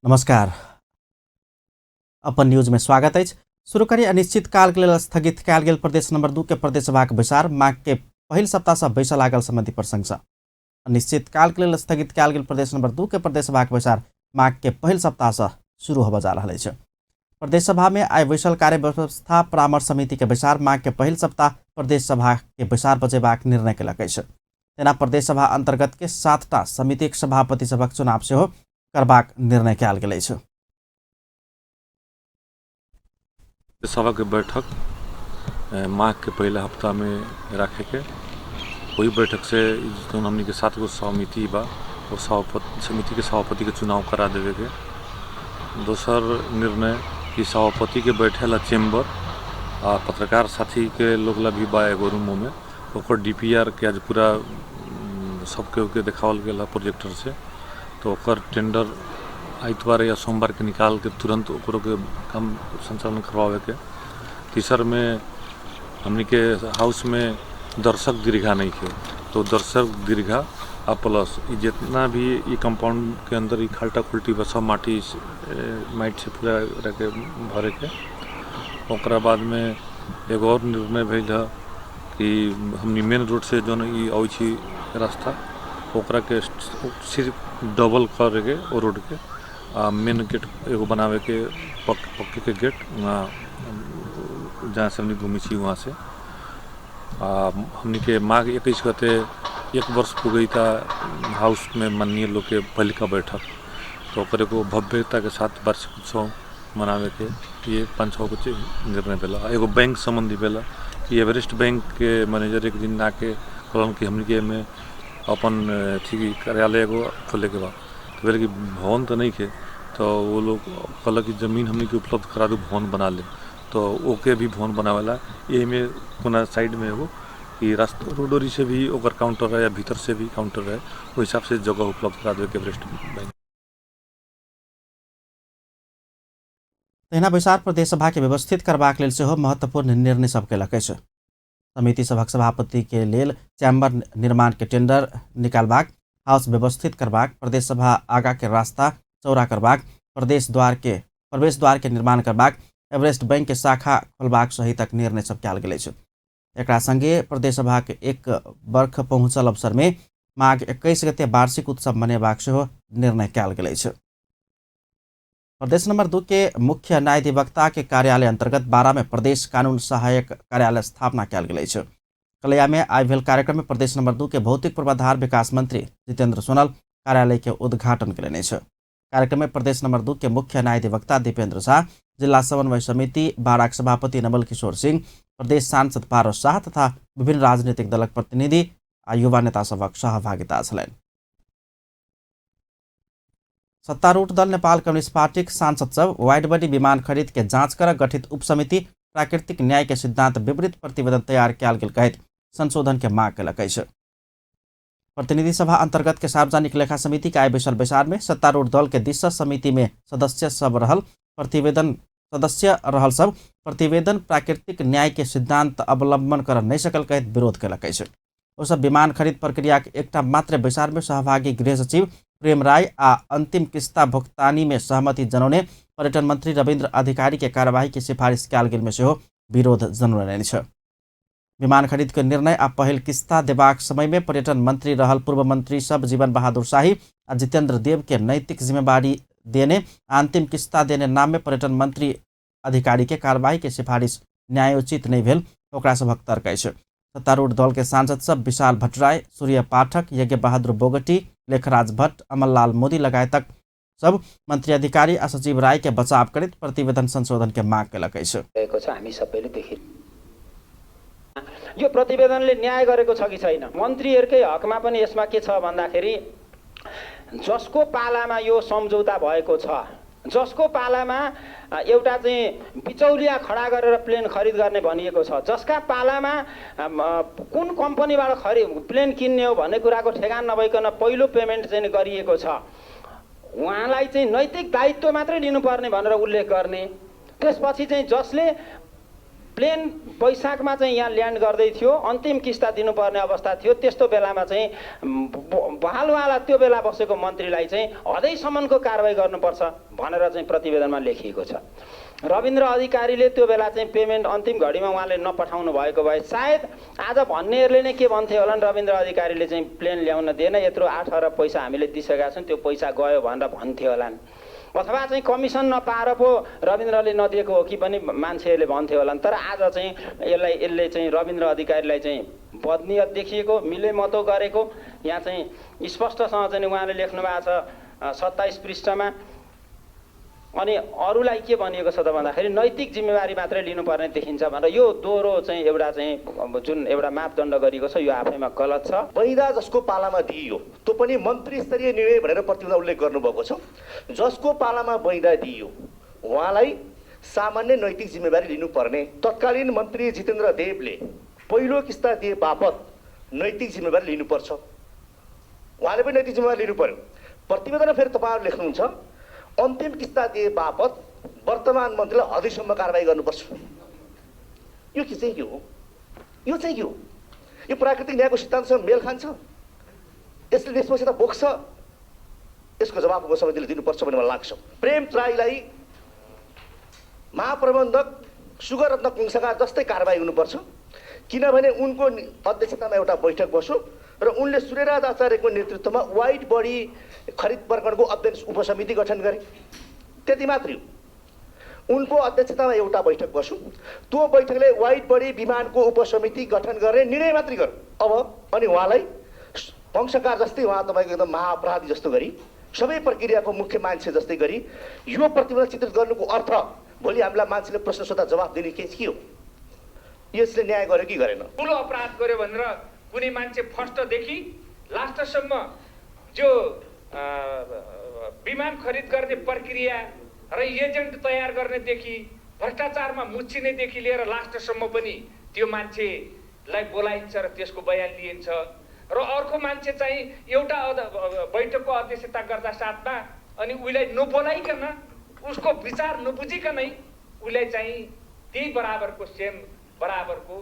नमस्कार। Upon news में स्वागत है। शुरू करी अनिश्चित काल के लिए स्थगित कयल गेल प्रदेश नंबर 2 के प्रदेश सभाक बैसार माघ के पहिल सप्ताह से बैसा लागल सम्बन्धी प्रसंग से अनिश्चित काल के लिए स्थगित कयल गेल प्रदेश नंबर 2 के प्रदेश सभाक बैसार माघ के पहिल सप्ताह से शुरू होबऽ जा रहा है। प्रदेश सभा में आइ बैसल कार्य व्यवस्था परामर्श समिति के बैसार माघ के पहिल सप्ताह प्रदेश सभा के बैसार बजेबाक निर्णय केलक अछि। तेना प्रदेश सभा अंतर्गत के 7टा समितिक सभापति सभक चुनाव सेहो करबाक निर्णय कयल गेल अछि। सभा के बैठक माघ के पहला हफ्ता में रखे के वही बैठक से हमने के 7 गो समिति बा वो समिति के सभापति के चुनाव करा देवे के। दोसर निर्णय कि सभापति के बैठेला चेम्बर आ पत्रकार साथी के लोग ला भी बा एगो रूमों में ओकर डीपीआर के आज पूरा सबके देखावल गेला प्रोजेक्टर से, तो ओकर टेंडर आइतवार या सोमवार के निकाल के तुरंत ओकरो के काम संचालन करवावे के। तीसर में हमनी के हाउस में दर्शक दीर्घा नहीं थे, तो दर्शक दीर्घा आ प्लस जितना भी ये कंपाउंड के अंदर खाल्टा खुल्टी बस माटी माइट से पूरा रखे भरे के। ओकरा बाद में एगो और निर्णय भेल है कि हमनी मेन रोड से जो आई रास्ता ओकरा के सिर्फ डबल करे ओ रोड के मेन गेट एगो बनावे के पक्के के गेट जहाँ से हमने घूमी छी वहाँ से हमने के माघ 21 गते 1 वर्ष हो गई था हाउस में माननीय लोग के पहल का बैठक, तो ओकरे को भव्यता के साथ वार्षिक उत्सव मनावे के ये 5-6 कुछ निर्णय भेला। एगो बैंक संबंधी भेला कि एवरेस्ट बैंक के मैनेजर एक दिन आके कहलन कि हमने के में अपन ठीक कार्यालय एगो खोले के बाद तो बोले कि भवन तो नहीं थे, तो वो लोग कहल कि जमीन हमने के उपलब्ध करा दो भवन बना ले, तो ओके भी भवन बनावेला ये में कोना साइड में एगो कि रास्ता रोडोरी से भी ओकर काउंटर है या भीतर से भी काउंटर है, वो हिसाब से जगह उपलब्ध करा दे के एवरेस्ट बैंक। तहिना बैसार प्रदेश सभा के व्यवस्थित करबाक लेल सेहो महत्वपूर्ण निर्णय सब केलक अछि। समिति सभक सभापति के लेल चैम्बर निर्माण के टेंडर निकालबाक, हाउस व्यवस्थित करबाक, प्रदेश सभा आगा के रास्ता चौड़ा करबाक, प्रवेश द्वार के निर्माण करबाक, एवरेस्ट बैंक के शाखा खोलबाक सहितक निर्णय सब कयल गेल अछि। एकरा संगे प्रदेश सभा के 1 वर्ष पहुँचल अवसर में माघ 21 गते वार्षिक उत्सव मनेबाक सेहो निर्णय कयल गेल अछि। प्रदेश नंबर 2 के मुख्य न्यायाधिवक्ता के कार्यालय अंतर्गत 12 में प्रदेश कानून सहायक कार्यालय स्थापना कयल गेल अछि। कलैया में आइ भेल कार्यक्रम में प्रदेश नंबर 2 के भौतिक पूर्वाधार विकास मंत्री जितेंद्र सोनल कार्यालय के उद्घाटन कयलनि अछि। कार्यक्रम में प्रदेश नंबर 2 के मुख्य न्यायाधिवक्ता दीपेंद्र शाह, जिला समन्वय समिति बाराक सभापति नवल किशोर सिंह, प्रदेश सांसद पारस शाह तथा विभिन्न राजनीतिक दलक प्रतिनिधि आ युवा नेता सभक सहभागिता छलनि। सत्तारूढ़ दल नेपाल कम्युनिस्ट पार्टी के सांसद सब वाइड बॉडी विमान खरीद के जांच कर गठित उपसमिति प्राकृतिक न्याय के सिद्धांत विपरीत प्रतिवेदन तैयार कयल गेल कहैत संशोधन के मांग केलक अछि। प्रतिनिधि सभा अंतर्गत के सार्वजनिक लेखा समिति के आइ बैसल बैसार में सत्तारूढ़ दल के दिशा समिति में सदस्य रहल प्रतिवेदन प्राकृतिक न्याय के सिद्धांत अवलंबन कर नहीं सकल कहैत विरोध केलक अछि। ओ सब विमान खरीद प्रक्रिया के एकटा मात्र बैसार में सहभागी गृह सचिव प्रेम राय आ अंतिम किस्ता भुगतानी में सहमति जनौने पर्यटन मंत्री रविन्द्र अधिकारी के कार्यवाही की सिफारिश कयल गेल में सेहो विरोध जनौलनि अछि। विमान खरीद के निर्णय आ पहिल किस्ता देबाक समय में पर्यटन मंत्री रहल पूर्व मंत्री सब जीवन बहादुर शाही आ जितेंद्र देव के नैतिक जिम्मेवारी देने अंतिम किस्ता देने नाम में पर्यटन मंत्री अधिकारी के कार्यवाही के सिफारिश न्यायोचित नहीं भेल ओकरा सभक तर्क अछि। सत्तारूढ़ दल के सांसद सब विशाल भट्टराय, सूर्य पाठक, यज्ञ बहादुर बोगटी, लेखराज भट्ट, अमरलाल मोदी लगायतक सब मंत्री अधिकारी आ सचिव राय के बचाव करैत प्रतिवेदन संशोधन के माग केलक अछि। यो प्रतिवेदनले न्याय गरेको छ कि छैन, मन्त्रीहरुकै हकमा पनि यसमा के छ भन्दाखेरि जसको पालामा यो सम्झौता भएको छ, जसको पालामा एउटा चाहिँ बिचौलिया खडा गरेर प्लेन खरिद गर्ने भनिएको छ, जसका पालामा कुन कम्पनीबाट प्लेन किन्ने हो भन्ने कुराको ठेगान नभइकन पहिलो पेमेन्ट चाहिँ गरिएको छ, उहाँलाई चाहिँ नैतिक दायित्व मात्रै लिनुपर्ने भनेर उल्लेख गर्ने, त्यसपछि चाहिँ जसले प्लेन वैशाखमा चाहिँ यहाँ ल्यान्ड गर्दै थियो, अन्तिम किस्ता दिनुपर्ने अवस्था थियो। त्यस्तो बेलामा चाहिँ बहालवाला त्यो बेला बसेको मन्त्रीलाई चाहिँ हदैसम्मको कारबाही गर्नुपर्छ भनेर चाहिँ प्रतिवेदनमा लेखिएको छ। रविन्द्र अधिकारीले त्यो बेला चाहिँ पेमेन्ट अन्तिम घडीमा उहाँले नपठाउनु भएको भए सायद आज भन्नेहरूले नै के भन्थे होला नि, रविन्द्र अधिकारीले चाहिँ प्लेन ल्याउन दिएन, यत्रो 8 अरब पैसा हामीले दिइसकेका छौँ, त्यो पैसा गयो भनेर भन्थे होला नि। अथवा चाहिँ कमिसन नपाएर पो रविन्द्रले नदिएको हो कि पनि मान्छेहरूले भन्थे होला नि। तर आज चाहिँ यसले चाहिँ रविन्द्र अधिकारीलाई चाहिँ बदनियत देखिएको, मिलेमतो गरेको यहाँ चाहिँ स्पष्टसँग चाहिँ उहाँले लेख्नु भएको छ 27 पृष्ठमा। अनि अरूलाई के भनिएको छ त भन्दाखेरि नैतिक जिम्मेवारी मात्रै लिनुपर्ने देखिन्छ भनेर यो दोहोरो चाहिँ एउटा चाहिँ जुन एउटा मापदण्ड गरिएको छ यो आफैमा गलत छ। बैदा जसको पालामा दिइयो त्यो पनि मन्त्री स्तरीय निर्णय भनेर प्रतिवेदनमा उल्लेख गर्नुभएको छ। जसको पालामा बैदा दिइयो उहाँलाई सामान्य नैतिक जिम्मेवारी लिनुपर्ने। तत्कालीन मन्त्री जितेन्द्र देवले पहिलो किस्ता दिए बापत नैतिक जिम्मेवारी लिनुपर्छ, उहाँले पनि नैतिक जिम्मेवारी लिनु पर्यो। प्रतिवेदनमा फेरि तपाईँहरू लेख्नुहुन्छ अन्तिम किस्ता दिए बापत वर्तमान मन्त्रीलाई हदैसम्म कारबाही गर्नुपर्छ। यो के चाहिँ के हो? यो चाहिँ के हो? यो प्राकृतिक न्यायको सिद्धान्तसँग मेल खान्छ? यसले निष्पक्षता बोक्छ? यसको जवाब उपसमितिले दिनुपर्छ भन्ने मलाई लाग्छ। प्रेम त्राईलाई महाप्रबन्धक सुगररत्न कुङसाका जस्तै कारबाही हुनुपर्छ, किनभने उनको अध्यक्षतामा एउटा बैठक बस्यो र उनले सूर्यराज आचार्यको नेतृत्वमा वाइड बडी खरिद प्रकरणको अध्ययन उपसमिति गठन गरे। त्यति मात्रै हो। उनको अध्यक्षतामा एउटा बैठक बस्यो, त्यो बैठकले वाइड बडी विमानको उपसमिति गठन गर्ने निर्णय मात्रै गर्यो। अब अनि उहाँलाई वंशकार जस्तै उहाँ तपाईँको एकदम महाअपराधी जस्तो गरी सबै प्रक्रियाको मुख्य मान्छे जस्तै गरी यो प्रतिवेदन चित्रित गर्नुको अर्थ भोलि हामीलाई मान्छेले प्रश्न सोध्दा जवाफ दिने के हो? यसले न्याय गर्यो कि गरेन? ठुलो अपराध गर्यो भनेर कुनै मान्छे फर्स्टदेखि लास्टसम्म जो विमान खरिद गर्ने प्रक्रिया र एजेन्ट तयार गर्नेदेखि भ्रष्टाचारमा मुछिनेदेखि लिएर लास्टसम्म पनि त्यो मान्छेलाई बोलाइन्छ र त्यसको बयान लिइन्छ र अर्को मान्छे चाहिँ एउटा बैठकको अध्यक्षता गर्दा साथमा अनि उसलाई नबोलाइकन उसको विचार नबुझिकनै उसलाई चाहिँ त्यही बराबरको सेम बराबरको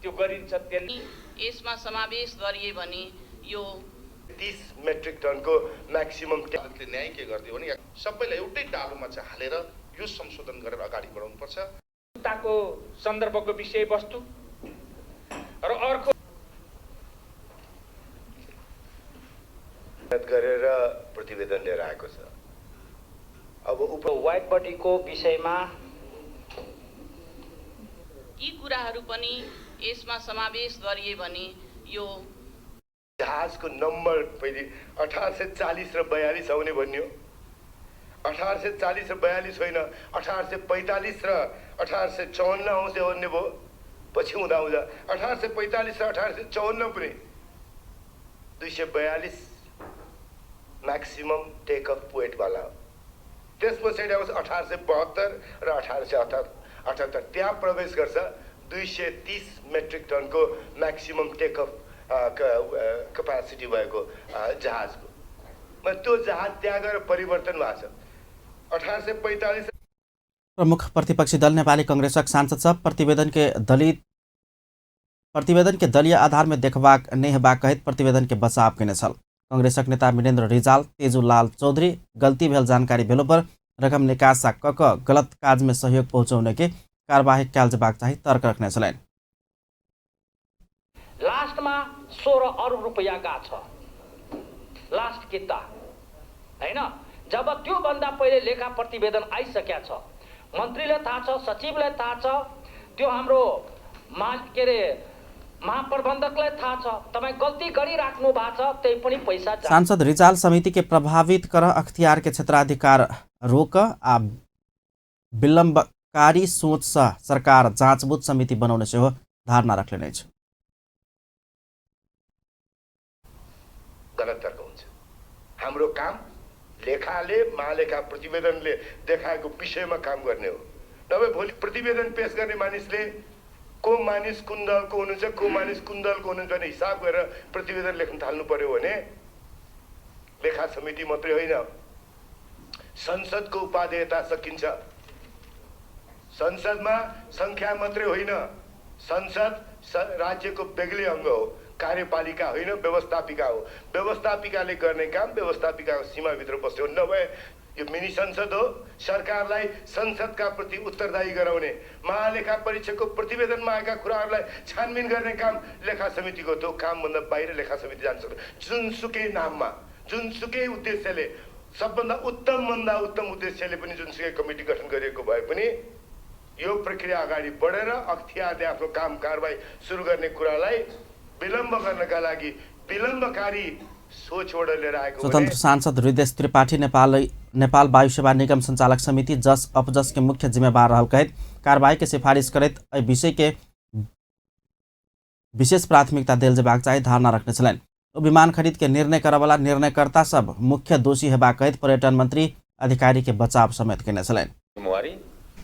त्यो गरिन्छ। त्यसले यसमा समावेश गरिए भने यो 30 मेट्रिक टनको म्याक्सिमम अदालतले न्याय के गरिदियो भने सबैलाई एउटै डालोमा चाहिँ हालेर यो संशोधन गरेर अगाडि बढाउनुपर्छ। ताको सन्दर्भको विषयवस्तु र अर्को गरेर प्रतिवेदन लिएर आएको छ। अब वाइड बडीको विषयमा यी कुराहरू पनि यसमा समावेश गरिए भने यो जहाजको नम्बर पहिले 1840 र 42 आउने भन्यो। 1840 र 42 होइन, 1845 र 1854 आउँछ भन्ने भयो। पछि हुँदा 1845 र 1854 पनि 242 म्याक्सिमम टेक अफ पोइन्टवाला हो। त्यस पछाडि आउँछ 1872 र 1878 त्यहाँ प्रवेश गर्छ 230 मेट्रिक टनको म्याक्सिमम टेक अफ क्यापासिटी भएको जहाजको त्यो जहाज त्यहाँ गएर परिवर्तन भएको छ। 1845 प्रमुख प्रतिपक्षी दल नेपाली कांग्रेसक सांसद सब प्रतिवेदन के दलीय आधार में देखबाक नहीं हेबाक कहत प्रतिवेदन के बचाव केने छल। कांग्रेसक नेता मिनेन्द्र रिजाल तेजुलाल चौधरी गलती भेल जानकारी भेलो पर रकम निकासा कक गलत काज में सहयोग पहुँचाउने के कार्यवाही कैल जबाक चाहिँ तर्क रख्ने छलैन। लास्टमा 16 अरब रुपैयाँ गएको छ लास्ट किता हैन। जब त्यो भन्दा पहिले लेखा प्रतिवेदन आइसकेको छ, मन्त्रीले थाहा छ, सचिवलाई थाहा छ, त्यो हाम्रो महाप्रबन्धकलाई थाहा छ, तपाईँ गल्ती गरिराख्नु भएको छ, त्यही पनि पैसा। सांसद रिजाल समिति के प्रभावित कर अख्तियार के क्षेत्राधिकार रोक आ विलम्बकारी सोच से सरकार जाँचबुझ समिति बनाउने से हो धारणा रखले छ। गलत तर्क हुन्छ। हाम्रो काम लेखाले महालेखा प्रतिवेदनले देखाएको विषयमा काम गर्ने हो। नभए भोलि प्रतिवेदन पेश गर्ने मानिसले को मानिस कुन दलको हुनुहुन्छ, को मानिस कुन दलको हुनुहुन्छ भने हिसाब गरेर प्रतिवेदन लेख्न थाल्नु पर्यो भने लेखा समिति मात्रै होइन, संसदको उपादेयता सकिन्छ। संसदमा सङ्ख्या मात्रै होइन, संसद राज्यको बेग्लै अङ्ग हो, कार्यपालिका होइन, व्यवस्थापिका हो। व्यवस्थापिकाले गर्ने काम व्यवस्थापिकाको सीमाभित्र बस्यो। नभए यो मिनी संसद हो, सरकारलाई संसदका प्रति उत्तरदायी गराउने, महालेखा परीक्षकको प्रतिवेदनमा आएका कुराहरूलाई छानबिन गर्ने काम लेखा समितिको। त्यो कामभन्दा बाहिर लेखा समिति जान सक्छ। जुनसुकै नाममा, जुनसुकै उद्देश्यले, सबभन्दा उत्तमभन्दा उत्तम उद्देश्यले पनि जुनसुकै कमिटी गठन गरिएको भए पनि यो प्रक्रिया अगाडि बढेर अख्तियारले आफ्नो काम कारबाही सुरु गर्ने कुरालाई विलम्ब गर्नका लागि विलम्बकारी सोचबाट लिएर आएको। स्वतन्त्र सांसद हृदय त्रिपाठी नेपाल वायु सेवा निगम संचालक समिति जस अपजस के मुख्य जिम्मेवार रहल कहत कार्रवाई के सिफारिश करत एहि विषय के विशेष प्राथमिकता देल जेबाक चाही धारणा रखने छलनि। विमान खरीद के निर्णय करवाला निर्णयकर्ता सब मुख्य दोषी हेबाक कहत पर्यटन मंत्री अधिकारी के बचाव समेत केने छलनि। जिम्मेवारी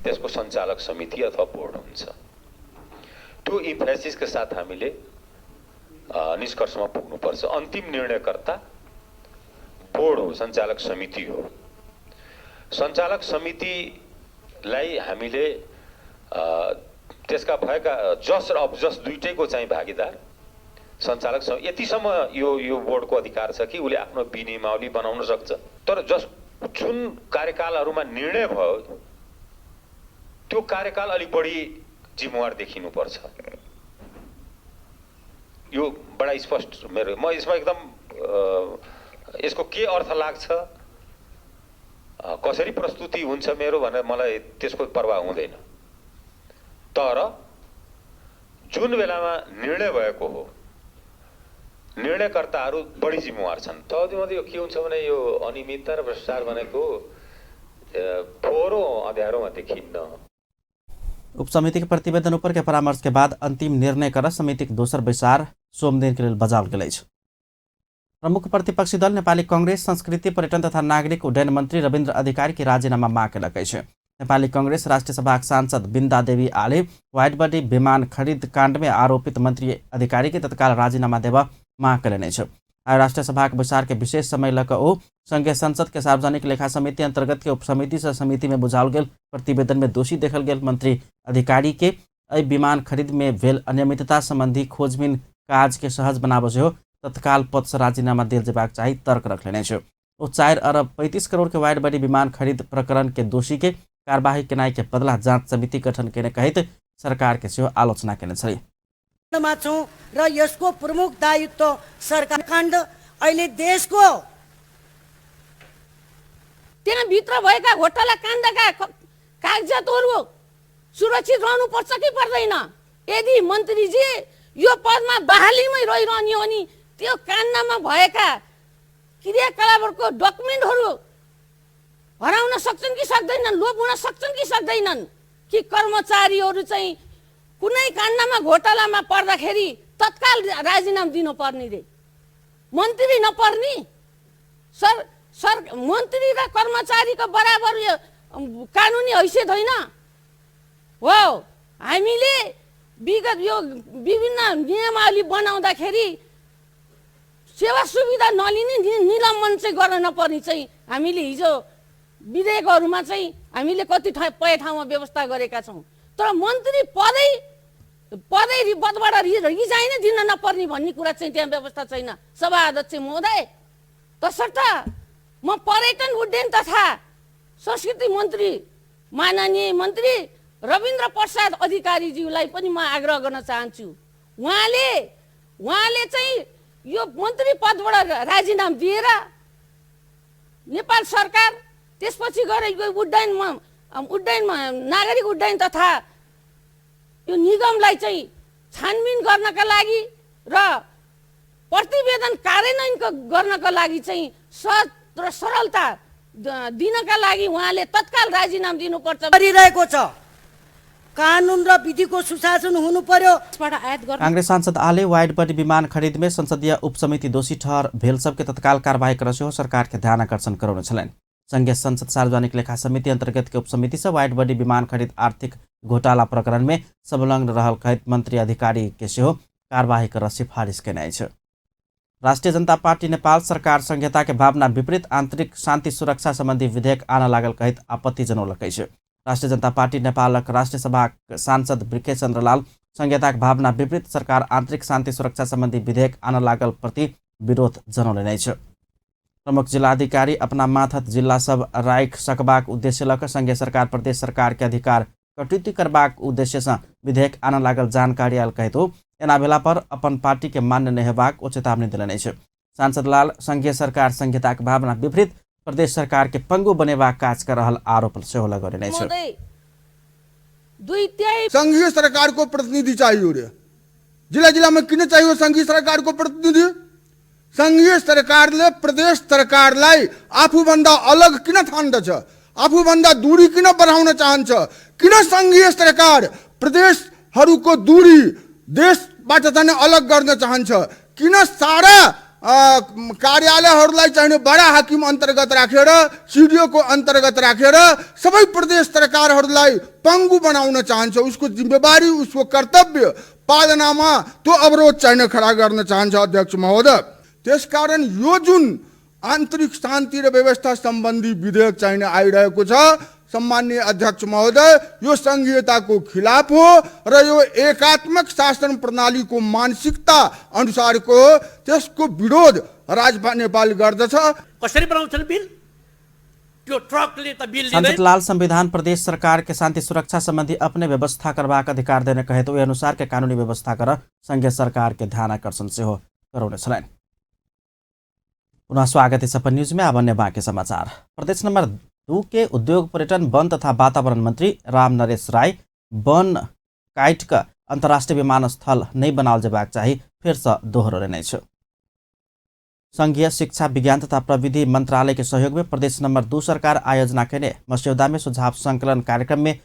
त्यसको सञ्चालक समिति अथवा बोर्ड हुन्छ। त्यो इम्फेसिसका साथ हामीले निष्कर्षमा पुग्नुपर्छ। अन्तिम निर्णयकर्ता बोर्ड हो, सञ्चालक समिति हो। सञ्चालक समितिलाई हामीले त्यसका भएका जस र अपजस दुईटैको चाहिँ भागीदार सञ्चालक समिति। यतिसम्म यो बोर्डको अधिकार छ कि उसले आफ्नो विनियमावली बनाउन सक्छ। तर जुन कार्यकालहरूमा निर्णय भयो त्यो कार्यकाल अलिक बढी जिम्मेवार देखिनुपर्छ। यो बडा स्पष्ट मेरो, म यसमा एकदम यसको के अर्थ लाग्छ, कसरी प्रस्तुति हुन्छ मेरो भनेर मलाई त्यसको परवाह हुँदैन। तर जुन बेलामा निर्णय भएको हो, निर्णयकर्ताहरू बढी जिम्मेवार छन्। तब यो के हुन्छ भने यो अनियमितता र भ्रष्टाचार भनेको फोहोरो अँध्यारोमा देखिन्न। उपसमिति के प्रतिवेदन ऊपर के परामर्श के बाद अंतिम निर्णय कर समिति के दोसर बैसार सोमदिन के लिए बजाओल गेल अछि। प्रमुख प्रतिपक्षी दल नेपाली कांग्रेस संस्कृति पर्यटन तथा नागरिक उड्डयन मंत्री रविन्द्र अधिकारी की राजीनामा माग केलक अछि। नेपाली कांग्रेस राष्ट्रिय सभाक सांसद बिन्दा देवी आले व्हाइट बॉडी विमान खरीद कांड में आरोपित मंत्री अधिकारी के तत्काल राजीनामा देवा माग केलनि अछि। आइ राष्ट्रिय सभाक बैसार के विशेष समय लक ओ संघीय संसद के सार्वजनिक लेखा समिति अंतर्गत के उपसमिति से समिति में बुझाओल गेल प्रतिवेदन में दोषी देखल गेल मंत्री अधिकारी के एहि विमान खरीद में भेल अनियमितता संबंधी खोजबीन काज के सहज बनाबे हो तत्काल पद से राजीनामा देल जेबाक चाही तर्क रखलेने छ। ओ 4 अरब 35 करोड़ के वाइड बॉडी विमान खरीद प्रकरण के दोषी के कार्यवाही केनाई के बदला जांच समिति गठन केने कहित सरकार के सेहो आलोचना केने छ। र यसको प्रमुख दायित्व सरकार काण्ड अहिले देशको त्यहाँ भित्र भएका घोटाला काण्डका कागजातहरू सुरक्षित रहनुपर्छ कि पर्दैन? यदि मन्त्रीजी यो पदमा बहालीमै रहिरहने हो नि त्यो काण्डमा भएका क्रियाकलापहरूको डकुमेन्टहरू हराउन सक्छन् कि सक्दैनन्, लोप हुन सक्छन् कि सक्दैनन्? कि कर्मचारीहरू चाहिँ कुनै काण्डमा घोटालामा पर्दाखेरि तत्काल राजीनामा दिनुपर्ने रे, मन्त्री नपर्ने? मन्त्री र कर्मचारीको बराबर कानुनी हैसियत होइन हो। हामीले विगत यो विभिन्न नियमावली बनाउँदाखेरि सेवा सुविधा नलिने निलम्बन चाहिँ गर्न नपर्ने चाहिँ हामीले हिजो विधेयकहरूमा चाहिँ हामीले कति ठाउँमा व्यवस्था गरेका छौँ। तर मन्त्री पदबाट रिजाइन दिन नपर्ने भन्ने कुरा चाहिँ त्यहाँ व्यवस्था छैन। सभा अध्यक्ष महोदय, तसर्थ म पर्यटन उड्डयन तथा संस्कृति मन्त्री माननीय मन्त्री रविन्द्र प्रसाद अधिकारीज्यूलाई पनि म आग्रह गर्न चाहन्छु, उहाँले चाहिँ यो मन्त्री पदबाट राजीनामा दिएर नेपाल सरकार त्यसपछि गएर यो उड्डयनमा नागरिक उड्डयन तथा यो निगमलाई चाहिँ छानबिन गर्नका लागि र प्रतिवेदन कार्यान्वयन गर्नका लागि चाहिँ सहज र सरलता दिनका लागि उहाँले तत्काल राजीनामा दिनुपर्छ गरिरहेको छ। कानुन र विधिको सुशासन हुनु पर्यो। कांग्रेस सांसद आले वाइड बॉडी विमान खरीद में संसदीय उपसमिति दोषी ठहर भेल सबके तत्काल कार्रवाई कर हो सरकार के ध्यान आकर्षण कराउने छलनि। संघीय संसद सार्वजनिक लेखा समिति अंतर्गत के उपसमिति से वाइड बॉडी विमान खरीद आर्थिक घोटाला प्रकरण में संलग्न रहल कहत मंत्री अधिकारी के सेहो कार्यवाही कर सिफारिश केने छ। राष्ट्रिय जनता पार्टी नेपाल सरकार संहिता के भावना विपरीत आंतरिक शांति सुरक्षा संबंधी विधेयक आन लागल कहत आपत्ति जनौलक छ। राष्ट्रिय जनता पार्टी नेपालक राष्ट्रिय सभा सांसद ब्रिकेशचन्द्र लाल संहिताक भावना विपरीत सरकार आन्तरिक शान्ति सुरक्षा सम्बन्धी विधेयक आन लागल प्रति विरोध जनाउने नै छ। प्रमुख जिल्लाधिकारी अपना माथत जिल्ला सब राइख सकबाक उद्देश्य लक संघीय सरकार प्रदेश सरकार के अधिकार कटौती करबाक उद्देश्य से विधेयक आन लागल जानकारी आयल कहितो एना भेला पर अपन पार्टी के मान्य नहीं हेबाक ओ चेतावनी दिलने छै। सांसद लाल संघीय सरकार संहिताक भावना विपरीत प्रदेश सरकार के पंगु बनेबाक काज कर रहल आरोप सेहो लगौने छै। संघीय सरकार को प्रतिनिधि चाहिए रे, जिला जिला में किन चाहिए संघीय सरकार को प्रतिनिधि? संघीय सरकारले प्रदेश सरकारलाई आफूभन्दा अलग किन ठान्दछ? आफूभन्दा दूरी किन बढाउन चाहन्छ? किन संघीय सरकार प्रदेशहरूको दूरी देशबाट चाहिँ अलग गर्न चाहन्छ? किन सारा कार्यालयहरूलाई चाहिँ बडा हाकिम अन्तर्गत राखेर सिडिओ को अन्तर्गत राखेर सबै प्रदेश सरकारहरूलाई पंगु बनाउन चाहन्छ? उसको जिम्मेवारी उसको कर्तव्य पालनामा त्यो अवरोध चाहिँ खडा गर्न चाहन्छ अध्यक्ष महोदय। त्यसकारण यो जुन आन्तरिक शान्ति र व्यवस्था सम्बन्धी विधेयक चाहिँ आइरहेको छ सम्माननीय अध्यक्ष महोदय, यो संघीयताको खिलाफ हो र यो एकात्मक शासन प्रणालीको मानसिकता अनुसारको हो। त्यसको विरोध राजपा नेपाल गर्दछ। कसरी बनाउँछन् बिल? त्यो ट्रकले त बिल सांसद लाल संविधान प्रदेश सरकार के शांति सुरक्षा संबंधी अपने व्यवस्था करबाक अधिकार देने कहे तो अनुसार के कानूनी व्यवस्था कर संघीय सरकार के ध्यान आकर्षण से हो करौने छलैन। पुनः स्वागत है सपन न्यूज में। अब अन्य बाँकी समाचार। प्रदेश नंबर 2 के उद्योग पर्यटन वन तथा वातावरण मंत्री राम नरेश राय वन काइट का अंतर्राष्ट्रीय विमानस्थल नहीं बनाल जेबाक चाहिए फिर से दोहरौने छ। संघीय शिक्षा विज्ञान तथा प्रविधि मंत्रालय के सहयोग में प्रदेश नंबर 2 सरकार आयोजना करने मस्यौदा में सुझाव संकलन कार्यक्रम में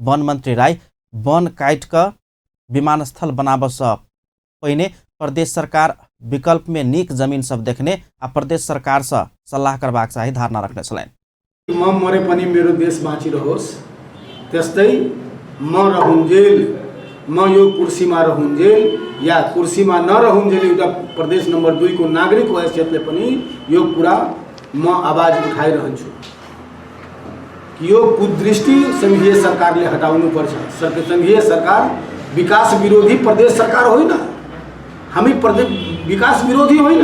वन मंत्री राय वन काइट का विमानस्थल बनाबस पहिने प्रदेश सरकार विकल्प में नीक जमीन सब देखने आ प्रदेश सरकार से सल्लाह करबाक चाहिए धारणा रखने छलैन। म मरे पनि मेरो देश बाँचिरहोस्, त्यस्तै म रहुन्जेल, म यो कुर्सीमा रहुन्जेल या कुर्सीमा नरहुन्जेल एउटा प्रदेश नम्बर 2 को नागरिक हैसियतले पनि यो कुरा म आवाज उठाइरहन्छु। यो कुदृष्टि संघीय सरकारले हटाउनु पर्छ। संघीय सरकार विकास विरोधी प्रदेश सरकार होइन। हामी प्रदेश विकास विरोधी होइन,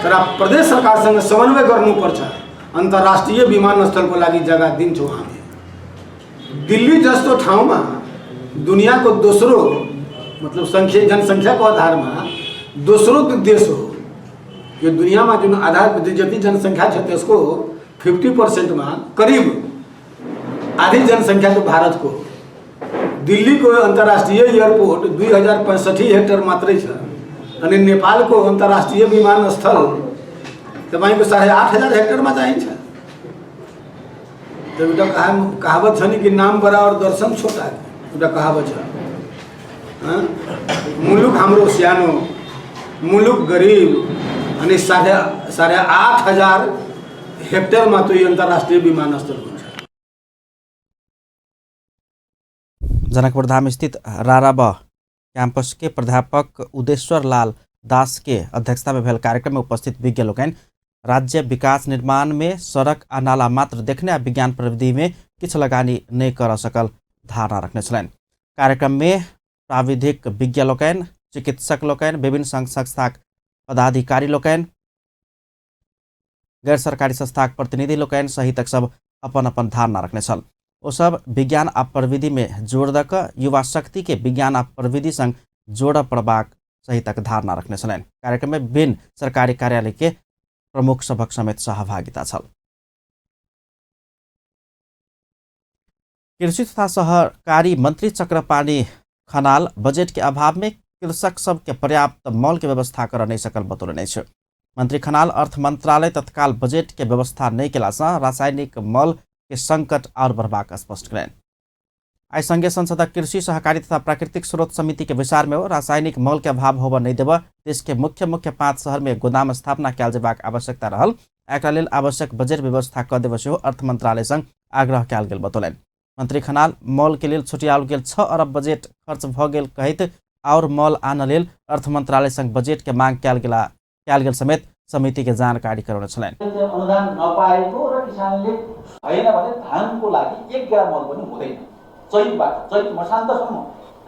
तर प्रदेश सरकारसँग समन्वय गर्नुपर्छ। अन्तर्राष्ट्रिय विमानस्थलको लागि जग्गा दिन्छौँ हामी। दिल्ली जस्तो ठाउँमा दुनियाँको दोस्रो मतलब जनसङ्ख्याको आधारमा दोस्रो देश हो। यो दुनियाँमा जुन आधार जति जनसङ्ख्या छ त्यसको 50% मा करिब आधी जनसङ्ख्या तो भारत को। दिल्ली को अन्तर्राष्ट्रिय एयरपोर्ट 2065 हेक्टर मात्रै छ अनि नेपाल को अन्तर्राष्ट्रिय विमानस्थल तपाईको 8,500 हेक्टर में चाहिन्छ। एउटा कहावत छ नि कि नाम बडा और दर्शन छोटा, एउटा कहावत छ। मुलुक हाम्रो सानो, मुलुक गरीब अनि 8,500 हेक्टर में तो यो अन्तर्राष्ट्रिय विमानस्थल हुन्छ। जनकपुर धाम स्थित राराब कैंपस के प्राध्यापक उदेश्वर लाल दास के अध्यक्षता में भेल कार्यक्रम में उपस्थित विज्ञ लोकन राज्य विकास निर्माण में सड़क आ नाला मात्र देखने आ विज्ञान प्रविधि में किछ लगानी नहीं कर सकल धारणा रखने छलैन। कार्यक्रम में प्राविधिक विज्ञ लोकन, चिकित्सक लोकन, विभिन्न संघ संस्था पदाधिकारी लोकन, गैर सरकारी संस्था प्रतिनिधि लोकन सहित सब अपन अपन धारणा रखने छल। वो सब विज्ञान आ प्रविधि में जोड़ दक युवा शक्ति के विज्ञान आ प्रविधि संग जोड़ पड़बाक सहितक धारणा रखने छलैन। कार्यक्रम में विभिन्न सरकारी कार्यालय के प्रमुख सभक समेत सहभागिता छल। कृषि तथा सहकारी मंत्री चक्रपाणी खनाल बजेट के अभाव में कृषक सब के पर्याप्त मौल के व्यवस्था कर नहीं सकल बतौलने छ। मंत्री खनाल अर्थ मंत्रालय तत्काल बजेट के व्यवस्था नहीं केला से रासायनिक मल के संकट और बढ़बाक स्पष्ट करें। आई संघीय संसद कृषि सहकारी तथा प्राकृतिक स्रोत समिति के विचार में रासायनिक मल के अभाव होबा नहीं देव देश के मुख्य 5 शहर में गोदाम स्थापना कयल जेबाक आवश्यकता रहल। एकरा लेल आवश्यक बजेट व्यवस्था क देव सेहो अर्थ मंत्रालय संग आग्रह कयल गेल बतौलन। मंत्री खनाल मल के लेल छुटियाल गेल 6 अरब बजेट खर्च भ गेल कहैत और मल आन लेल अर्थ मंत्रालय संग बजेट के मांग कयल गेल समेत समिति के जानकारी कराउने छलैन। अनुदान नपाएको र किसानले छैन भने धानको लागि 1 ग्राम मल पनि हुँदैन। चैत मसान्तसम्म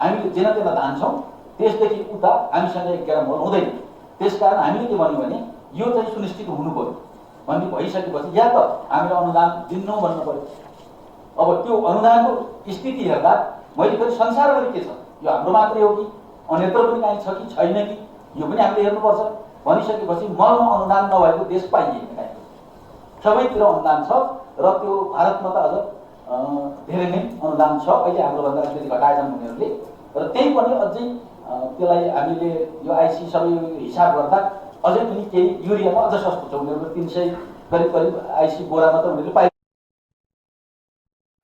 हामीले जेन तेन धान छौँ, त्यसदेखि उता हामीसँग 1 ग्राम मल हुँदैन। त्यसकारण हामीले के भन्यौँ भने यो चाहिँ सुनिश्चित हुनु पर्यो भन्ने भइसकेपछि या त हामीले अनुदान दिन्नौँ भन्नु पर्यो। अब त्यो अनुदानको स्थिति हेर्दा मैले फेरि संसारभरि के छ, यो हाम्रो मात्रै हो कि अन्यत्र पनि काहीँ छ कि छैन कि यो पनि हामीले हेर्नुपर्छ। भनिसकेपछि मलमा अनुदान नभएको देश पाइएन, काहीँ सबैतिर अनुदान छ र त्यो भारतमा त अझ धेरै नै अनुदान छ। अहिले हाम्रोभन्दा अलिकति घटाएछन् उनीहरूले, र त्यही पनि अझै त्यसलाई हामीले यो आइसी सबै हिसाब गर्दा अझै पनि केही युरियामा अझ सस्तो छ। उनीहरूको 300 करिब आइसी बोरामा त उनीहरूले पाइ।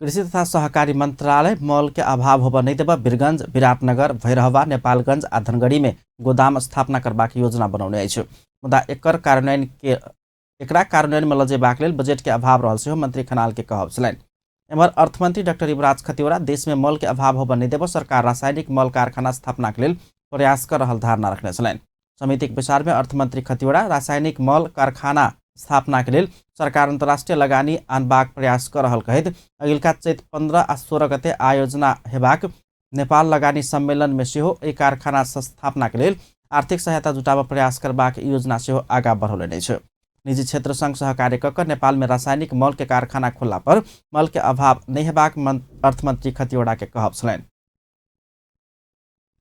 कृषि तथा सहकारी मंत्रालय मॉल के अभाव होबा नहीं देबा वीरगंज, विराटनगर, भैरहवा, नेपालगंज आ धनगढ़ी में गोदाम स्थापना करबाक योजना बनाउने अछि। मुदा एकरा कार्यान्वयन में लजेबाक लेल बजेट के अभाव रहल सेहो मंत्री खनाल के कहब छलनि। एम्हर अर्थमंत्री डॉक्टर युवराज खतिवड़ा देश में मॉल के अभाव होबा नहीं देबा सरकार रासायनिक मॉल कारखाना स्थापना के लेल प्रयास कर रहल धारणा रखने छलनि। समिति के विचार में अर्थमंत्री खतिवड़ा रासायनिक मॉल कारखाना स्थापना के लेल सरकार अंतर्राष्ट्रीय लगानी आनबाक प्रयास कर रहल कहैत अगिलका चैत 15 आ 16 गते आयोजना हेबाक नेपाल लगानी सम्मेलन में सेहो एहि कारखाना स्थापना के लेल आर्थिक सहायता जुटाबा प्रयास करबाक योजना सेहो आगा बढ़ौलनि अछि। निजी क्षेत्र संग सहकार्य कऽ नेपाल में रासायनिक मॉल के कारखाना खोलला पर मॉल के अभाव नहीं हेबाक अर्थमंत्री खतिवड़ा के कहब छलनि।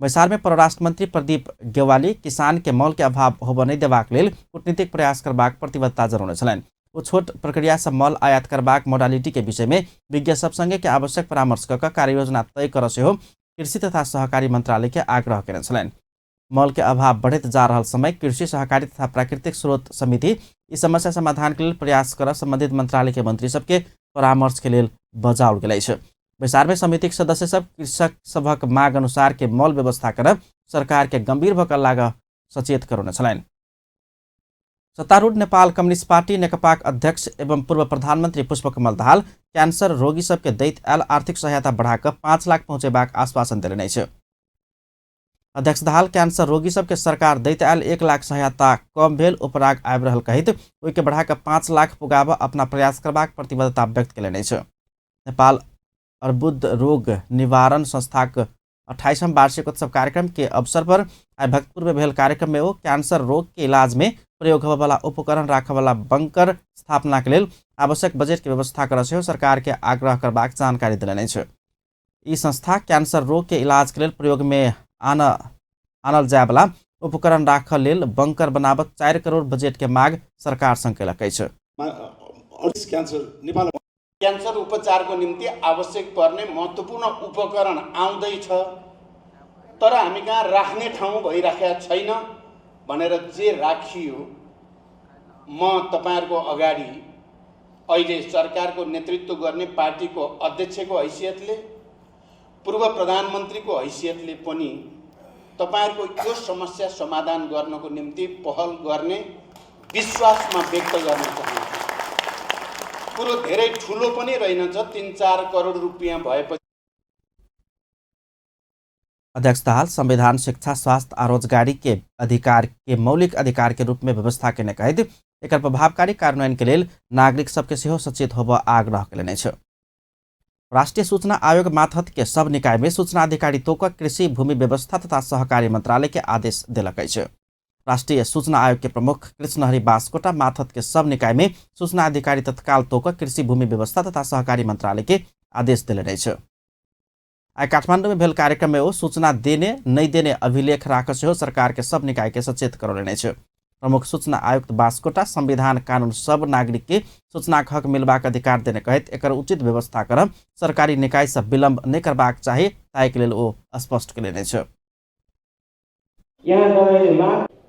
बैसार में परराष्ट्र मंत्री प्रदीप गेवाली किसान के मॉल के अभाव होबा नहीं देबाक लेल कूटनीतिक प्रयास करबाक प्रतिबद्धता जनाउने छलनि। ओ छोट प्रक्रिया से मॉल आयात करबाक मोडालिटी के विषय में विज्ञ सब संगे के आवश्यक परामर्श कऽ कार्ययोजना तय कर सेहो कृषि तथा सहकारी मंत्रालय के आग्रह केने छलनि। मॉल के अभाव बढ़त जा रहल समय कृषि सहकारी तथा प्राकृतिक स्रोत समिति इस समस्या समाधान के लिए प्रयास कर संबंधित मंत्रालय के मंत्री सबके परामर्श के लिए बजाओल गेल अछि। बैसार में समिति के सदस्य सब कृषक सभक मांग अनुसार के मॉल व्यवस्था करब सरकार के गंभीर भऽ लाग सचेत करौने छलनि। सत्तारूढ़ नेपाल कम्युनिस्ट पार्टी नेकपाक अध्यक्ष एवं पूर्व प्रधानमंत्री पुष्पकमल दाहाल कैंसर रोगी सबके दैत आयल आर्थिक सहायता बढ़ाकर 5 लाख पहुंचेबाक आश्वासन देलनि अछि। अध्यक्ष दाहाल कैंसर रोगी सबके सरकार दैत आयल 1 लाख सहायता कम भेल उपराग आबि रहल कहैत ओहि के बढ़ाकर 5 लाख पुगाबा अपना प्रयास करबाक प्रतिबद्धता व्यक्त केलनि अछि। नेपाल अर्बुद रोग निवारण संस्था के 28वां वार्षिक उत्सव कार्यक्रम के अवसर पर आई भक्तपुर में भेल कार्यक्रम में वो कैंसर रोग के इलाज में प्रयोग होबे वाला उपकरण राखे वाला बंकर स्थापना के लेल आवश्यक बजट के व्यवस्था कर सेहो सरकार के आग्रह करबाक जानकारी देलनि अछि। ई संस्था कैंसर रोग के इलाज के लेल प्रयोग में आनल जाय वाला उपकरण राखल लेल बंकर बनाबत 4 करोड़ बजट के मांग सरकार संग केलक अछि। क्यान्सर उपचारको निम्ति आवश्यक पर्ने महत्त्वपूर्ण उपकरण आउँदैछ, तर हामी कहाँ राख्ने ठाउँ भइराखेको छैन भनेर जे राखियो, म तपाईहरुको अगाडि अहिले सरकारको नेतृत्व गर्ने पार्टीको अध्यक्षको हैसियतले, पूर्व प्रधानमन्त्रीको हैसियतले पनि तपाईहरुको यो समस्या समाधान गर्नको निम्ति पहल गर्ने विश्वासमा व्यक्त गर्न चाहन्छु। कुरो धेरै ठुलो पनि रहेनछ, 3-4 करोड रुपैयाँ भएपछि। अध्यक्ष दाहाल संविधान शिक्षा स्वास्थ्य और रोजगारी के अधिकार के मौलिक अधिकार के रूप में व्यवस्था के कहैत एकर प्रभावकारी कार्यान्वयन के लेल नागरिक सबके सेहो सचेत होबा आग्रह केलनि अछि। राष्ट्रीय सूचना आयोग माथहत के सब निकाय में सूचना अधिकारी तोक कृषि भूमि व्यवस्था तथा सहकारी मंत्रालय के आदेश देलक अछि। राष्ट्रीय सूचना आयोग के प्रमुख कृष्णहरि बास्कोटा माथहत के सब निकाय में सूचना अधिकारी तत्काल तोक कृषि भूमि व्यवस्था तथा सहकारी मंत्रालय के आदेश देलनि अछि। आई काठमांडू में भेल कार्यक्रम में वो सूचना देने नहीं देने अभिलेख राख सेहो सरकार के सब निकाय के सचेत करौलनि अछि। प्रमुख सूचना आयुक्त बास्कोटा संविधान कानून सब नागरिक के सूचना के हक मिलबाक अधिकार देने कहैत एकर उचित व्यवस्था करब सरकारी निकाय से विलम्ब नहीं करबाक चाही ताहि के लेल ओ स्पष्ट केलनि अछि।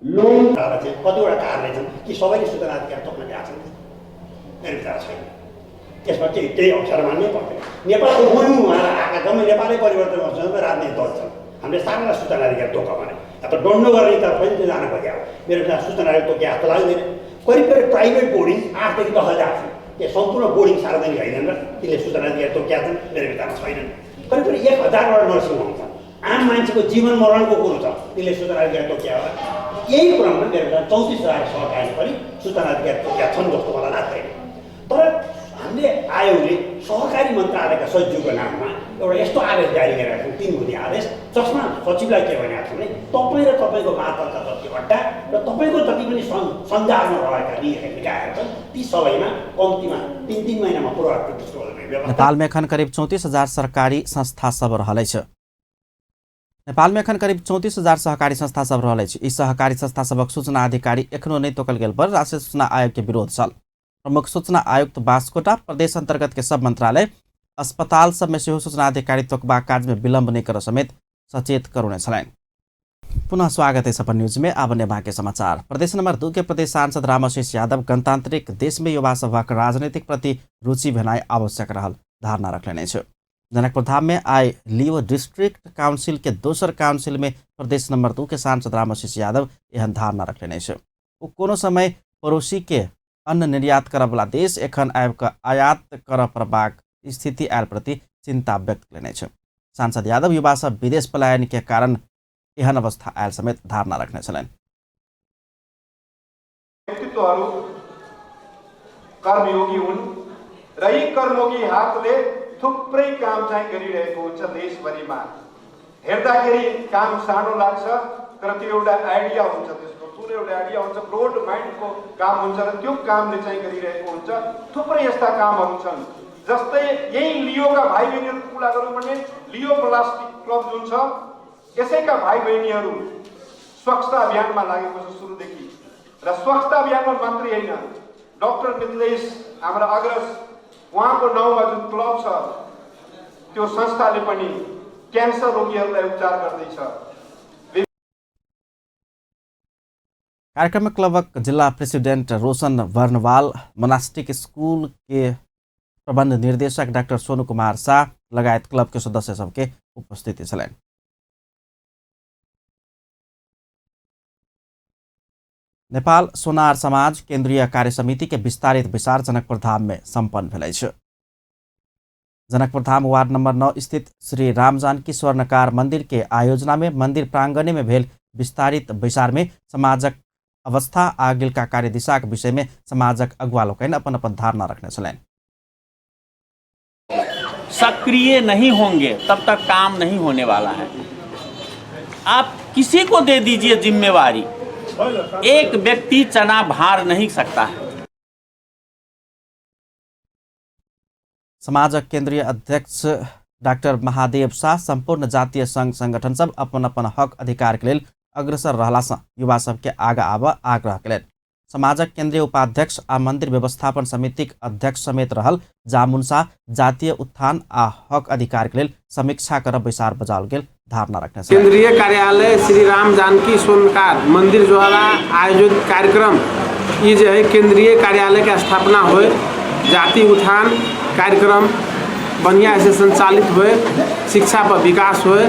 लोन कतिवटा कारणले छन् कि सबैले सूचना अधिकार तोक्न गएका छन्, मेरो विचार छैन। त्यसमा त्यही अवसर मान्नै पर्दैन। नेपालको मूलमा उहाँहरू आएका जम्मै नेपालै परिवर्तन गर्छन्, राजनीतिक दल छन्। हामीले सारा सूचना अधिकार तोक भने अब डन्डो गर्ने तर्फ पनि जान खोज्या हो। मेरो विचार सूचना अधिकार तोके जस्तो लाग्दैन। करिब प्राइभेट बोर्डिङ 8 देखि 10,000 छन्। त्यो सम्पूर्ण बोर्डिङ सार्वजनिक होइन र तिनले सूचना अधिकार तोकेका छन्, मेरो विचारमा छैनन्। करिब 1,000 नर्सिङ होम छन्। आम मान्छेको जीवन मरणको कुरो छ, तिनले सूचना अधिकार तोकेका हो। यही क्रममा मेरो विचार 34,000 सहकारी पनि सूचना अधिकार तोकेका छन् जस्तो मलाई लाग्दैन। तर हामीले आयोगले सहकारी मन्त्रालयका सचिवको नाममा एउटा यस्तो आदेश जारी गरेका छन् 3 बुँदे आदेश, जसमा सचिवलाई के भनेका छन् भने तपाईँ र तपाईँको मातहतका जति अड्डा र तपाईँको जति पनि सञ्जालमा रहेका लिएका निकायहरू छन् ती सबैमा कम्तीमा 3 महिनामा पूर्वाधार डिस्क्लोजर गर्ने व्यवस्था। नेपालमा एखन करिब 34,000 सरकारी संस्था सब रहलै छ। नेपालमा एखन करिब 34,000 सहकारी संस्था सब रहलै छ। यी सहकारी संस्था सबक सूचना अधिकारी एखनो नै तोकल गेल पर राष्ट्रिय सूचना आयोग के विरोध छल। प्रमुख सूचना आयुक्त बास्कोटा प्रदेश अंतर्गत के सब मंत्रालय अस्पताल सब में सेहो सूचना अधिकारी तोकबा कार्य में विलंब नहीं कर समेत सचेत करुणे छलैन। पुनः स्वागत है सपन न्यूज में। अब ने बाकी समाचार। प्रदेश नंबर 2 के प्रदेश सांसद रामाशीष यादव गणतांत्रिक देश में युवा सभा राजनीतिक प्रति रुचि भेनाई आवश्यक रहल धारणा रखले छ। जनकपुर धाम में आए लियो डिस्ट्रिक्ट काउंसिल के दोसर काउंसिल में प्रदेश नंबर 2 के सांसद रामाशीष यादव एहन धारणा रखले छ। वो कोनो समय पड़ोसी के अन्न निर्यात करब वाला देश एखन आयात कर परबाक स्थिति आयल प्रति चिंता व्यक्त कयने छ। सांसद यादव युवा सब विदेश पलायन के कारण एहन अवस्था आयल समेत धारणा रखने छलैन। व्यक्तित्वहरू कर्मयोगी हुन् र यी कर्मयोगी हातले थुप्रै काम चाहिँ गरिरहेको हुन्छ देशभरिमा। हेर्दाखेरि काम सानो लाग्छ तर त्यो एउटा आइडिया हुन्छ, त्यसको कुनै एउटा आइडिया हुन्छ, ब्रोड माइन्डको काम हुन्छ र त्यो कामले चाहिँ गरिरहेको हुन्छ। थुप्रै यस्ता कामहरू छन्, जस्तै यही लियोका भाइ बहिनीहरूको कुरा गरौँ भने लियो प्लास्टिक क्लब जुन छ यसैका भाइ बहिनीहरू स्वच्छता अभियानमा लागेको छ सुरुदेखि। र स्वच्छता अभियानमा मात्रै होइन, डाक्टर मिथिलेश हाम्रा अग्रज उहाँको नाउँमा जुन क्लब छ त्यो संस्थाले पनि क्यान्सर रोगीहरूलाई उपचार गर्दैछ। कार्यक्रम में क्लबक जिला president Roshan Barnwal, monastic school के प्रबंध निर्देशक डॉक्टर सोनू कुमार शाह लगायत क्लब के सदस्य सबके उपस्थिति छलैन। नेपाल सोनार समाज केन्द्रीय कार्य समिति के विस्तारित विचार जनकपुर धाम में सम्पन्न भेलै छ। जनकपुर धाम वार्ड नंबर 9 स्थित श्री राम जानकी स्वर्णकार मंदिर के आयोजना में मंदिर प्रांगण में भेल विस्तारित विचार में समाजक अवस्था आगिल का कार्य दिशा के विषय में समाजक अगुवा लोग अपन अपन धारणा रखने छलैन। सक्रिय नहीं होंगे तब तक काम नहीं होने वाला है। आप किसी को दे दीजिए जिम्मेवारी, एक व्यक्ति चना भार नहीं सकता है। समाजक केंद्रीय अध्यक्ष डॉक्टर महादेव शाह संपूर्ण जातीय संघ संगठन सब अपन अपन हक अधिकार के लिए अग्रसर रहला से युवा सबके आगा आब आग्रह कयलनि। समाजक केंद्रीय उपाध्यक्ष आ मंदिर व्यवस्थापन समितिक अध्यक्ष समेत रहल जामुनसा जातीय उत्थान आ हक अधिकार के लिए समीक्षा करब विचार बजाओल गेल धारणा रखने से केंद्रीय कार्यालय श्री राम जानकी स्वर्णकार मंदिर द्वारा आयोजित कार्यक्रम ये जो है केंद्रीय कार्यालय की स्थापना हुए, जाति उत्थान कार्यक्रम बढ़िया से संचालित हुए, शिक्षा पर विकास हुए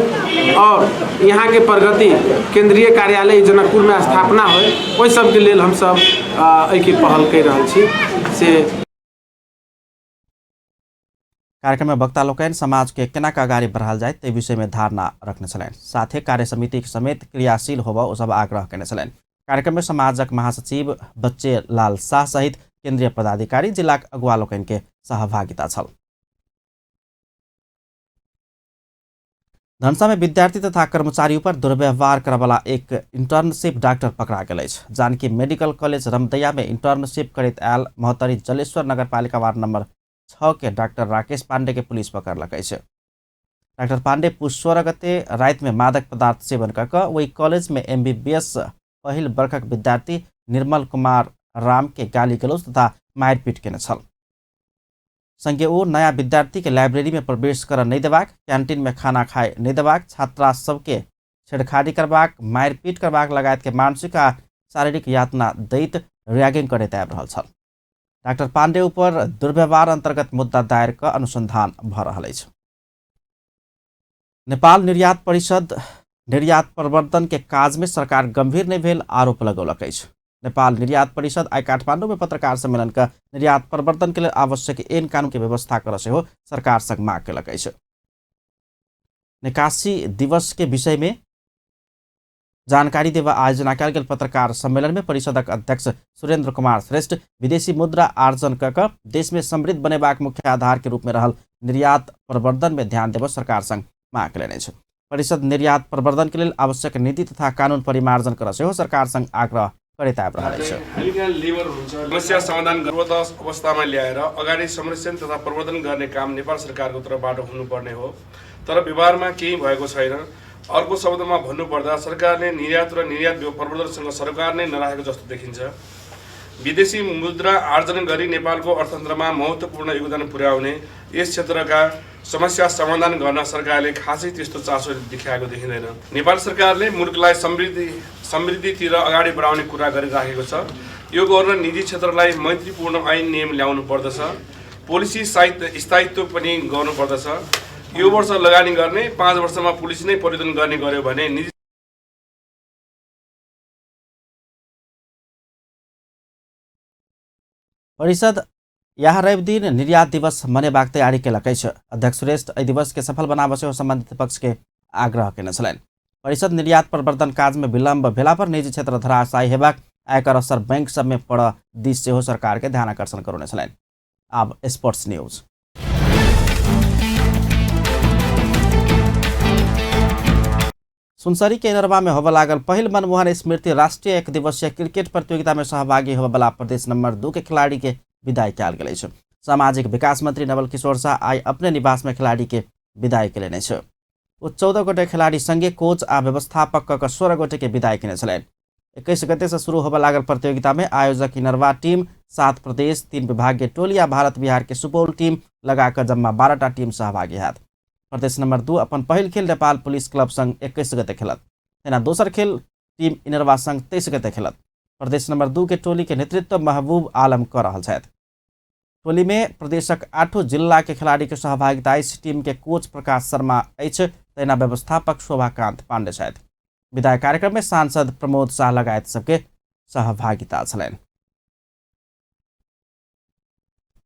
और यहाँ के प्रगति केंद्रीय कार्यालय जनकपुर में स्थापना हुए, वही सब के लिए हम सब एक पहल कर रहा छी से। कार्यक्रम में वक्ता लोकन समाज के केना का अगाडि बढ़ाल जाए ते विषय में धारणा रखने छलैन। साथे कार्य समिति समेत क्रियाशील होब ओ सब आग्रह करने छलैन। कार्यक्रम में समाजक महासचिव बच्चे लाल शाह सहित केंद्रीय पदाधिकारी जिला अगुवा लोकन के सहभागिता छल। धनसा में विद्यार्थी तथा कर्मचारी पर दुर्व्यवहार करवाला एक इंटर्नशिप डॉक्टर पकड़ा गया। जानकी मेडिकल कॉलेज रमदैया में इंटर्नशिप करत आयल महोत्तरी जलेश्वर नगरपालिका वार्ड नंबर 6 के डॉक्टर राकेश पांडे के पुलिस पकड़ लगे। डॉक्टर पांडे पुष 16 गते रात में मादक पदार्थ सेवन कर वही कॉलेज में MBBS पहिल वर्षक विद्यार्थी निर्मल कुमार राम के गाली गलौज तथा मारपीट केने छल। संगे वो नया विद्यार्थी के लाइब्रेरी में प्रवेश कर नहीं देबाक, कैंटीन में खाना खाए नहीं देबाक, छात्रा सबके छेड़खानी करबाक, मारपीट करबाक लगायत के मानसिक आ शारीरिक यातना दैत रैगिंग करैत आबि रहल छल। डॉक्टर पांडे ऊपर दुर्व्यवहार अंतर्गत मुद्दा दायर का अनुसंधान भ रहल अछि। नेपाल निर्यात परिषद निर्यात प्रवर्धन के काज में सरकार गंभीर नहीं भेल आरोप लगौलक अछि। नेपाल निर्यात परिषद आई काठमांडू में पत्रकार सम्मेलन का निर्यात प्रवर्धन के लिए आवश्यक ऐन कानून की व्यवस्था कर से हो सरकार संग मांग कयलक अछि। निकासी दिवस के विषय में जानकारी देवा आयोजना कयल गेल पत्रकार सम्मेलन में परिषदक अध्यक्ष सुरेंद्र कुमार श्रेष्ठ विदेशी मुद्रा आर्जन क देश में समृद्ध बनेबाक मुख्य आधार के रूप में रहल निर्यात प्रवर्धन में ध्यान देव सरकार संग मांग कयलनि अछि। परिषद निर्यात प्रवर्धन के लेल आवश्यक नीति तथा कानून परिमार्जन कर सेहो सरकार संग आग्रह करैत आबि रहल अछि। समस्या समाधान गर्भवत अवस्थामा ल्याएर अगाडि संरक्षण तथा प्रवर्धन गर्ने काम नेपाल सरकारको तर्फबाट हुनुपर्ने हो, तर व्यवहारमा केही भएको छैन। अर्को शब्दमा भन्नुपर्दा सरकारले निर्यात र निर्यात प्रवर्धनसँग सरकार नै नराखेको जस्तो देखिन्छ। विदेशी मुद्रा आर्जन गरी नेपालको अर्थतन्त्रमा महत्त्वपूर्ण योगदान पुर्याउने यस क्षेत्रका समस्या समाधान गर्न सरकारले खासै त्यस्तो चासो देखाएको देखिँदैन। नेपाल सरकारले मुलुकलाई समृद्धितिर अगाडि बढाउने कुरा गरिराखेको छ। यो गर्न निजी क्षेत्रलाई मैत्रीपूर्ण ऐन नियम ल्याउनु पर्दछ, पोलिसी स्थायित्व पनि गर्नुपर्दछ। यो वर्ष लगानी गर्ने 5 वर्षमा पुलिस नै परिवर्तन गर्ने गर्यो भने निजी परिषद यहाँ रवि दिन निर्यात दिवस मनेबाक तैयारी केलकै छ। अध्यक्ष श्रेष्ठ एहि दिवस के सफल बनाबे सेहो संबंधित पक्ष के आग्रह केने छलनि। परिषद निर्यात प्रवर्धन काज में विलम्ब भेला पर निजी क्षेत्र धराशायी हेबाक आयकर असर बैंक सब में पड़ दिस सेहो सरकार के ध्यान आकर्षण करौने छलनि। अब स्पोर्ट्स न्यूज। सुनसरी के इनरवा में होबे लागल पहिल मनमोहन स्मृति राष्ट्रीय 1 दिवसीय क्रिकेट प्रतियोगिता में सहभागी होबे वाला प्रदेश नंबर 2 के खिलाड़ी के विदाई कयल गेल छै। सामाजिक विकास मंत्री नवल किशोर शाह आई अपने निवास में खिलाड़ी के विदाई केलनि छै। ओ 14 गोटे खिलाड़ी संगे कोच आ व्यवस्थापक क 16 गोटे के विदाई केने छलनि। 21 गते से शुरू होबे लागल प्रतियोगिता में आयोजक इनरवा टीम, 7 प्रदेश, 3 विभागीय टोली आ भारत बिहार के सुपौल टीम लगाकर जम्मा 12टा टीम सहभागी हैत। प्रदेश नंबर 2 अपन पहिल खेल नेपाल पुलिस क्लब संग 21 गते खेलत। तेना दोसर खेल टीम इनरवा संग 23 गते खेलत। प्रदेश नंबर 2 के टोली के नेतृत्व महबूब आलम कर रहल छथि। टोली में प्रदेशक 8 जिला के खिलाड़ी के सहभागिता इस टीम के कोच प्रकाश शर्मा अछि, तेना व्यवस्थापक शोभाकांत पांडे छथि। विदाई कार्यक्रम में सांसद प्रमोद शाह लगायत सबके सहभागिता छलनि।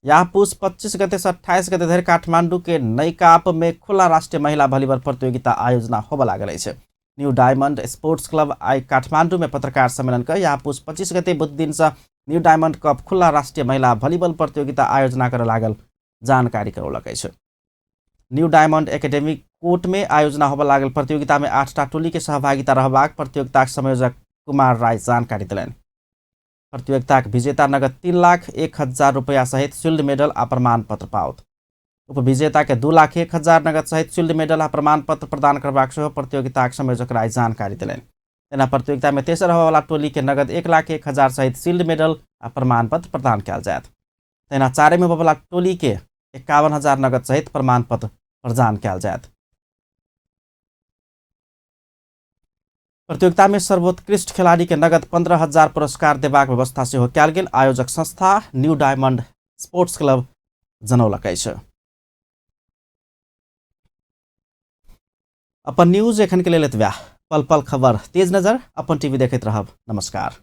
यहाँ पुष 25 गते से 28 गते धरि काठमांडू के नैकाप में खुला राष्ट्रीय महिला वॉलीबॉल प्रतियोगिता आयोजना होबे लागल अछि। New diamond sports club I Kathmandu में पत्रकार सम्मेलन कर यहाँ पुष 25 गते बुध दिन से न्यू डायमंड कप खुला राष्ट्रीय महिला वॉलीबॉल प्रतियोगिता आयोजना कर लागल जानकारी करौलक अछि। न्यू डायमंड एकेडमी कोर्ट में आयोजना होबे लागल प्रतियोगिता में 8टा टोली के सहभागिता रहबाक प्रतियोगिता संयोजक कुमार राय जानकारी दिलनि। प्रतियोगिता विजेता नगद 3,01,000 रुपया सहित शील्ड मेडल आ प्रमाण पत्र पाओत। उपविजेता के 2,01,000 नगद सहित शील्ड मेडल आ प्रमाण पत्र प्रदान करबाक सेहो प्रतियोगिता संयोजक राय जानकारी दिलनि। तेना प्रतियोगिता में तेसर होबे वाला टोली के नगद 1,01,000 सहित शील्ड मेडल आ प्रमाण पत्र प्रदान कयल जायत। तेना चारे में होबे वाला टोली के 51,000 नगद सहित प्रमाण पत्र प्रदान कयल जायत। प्रतियोगिता में सर्वोत्कृष्ट खिलाड़ी के नगद 15,000 पुरस्कार देबाक व्यवस्था सेहो कयल गेल आयोजक संस्था न्यू डायमंड स्पोर्ट्स क्लब जनौलक अछि। अपन न्यूज एखन के लेल एतबे। पल पल खबर तेज नजर अपन टीवी देखैत रहब। नमस्कार।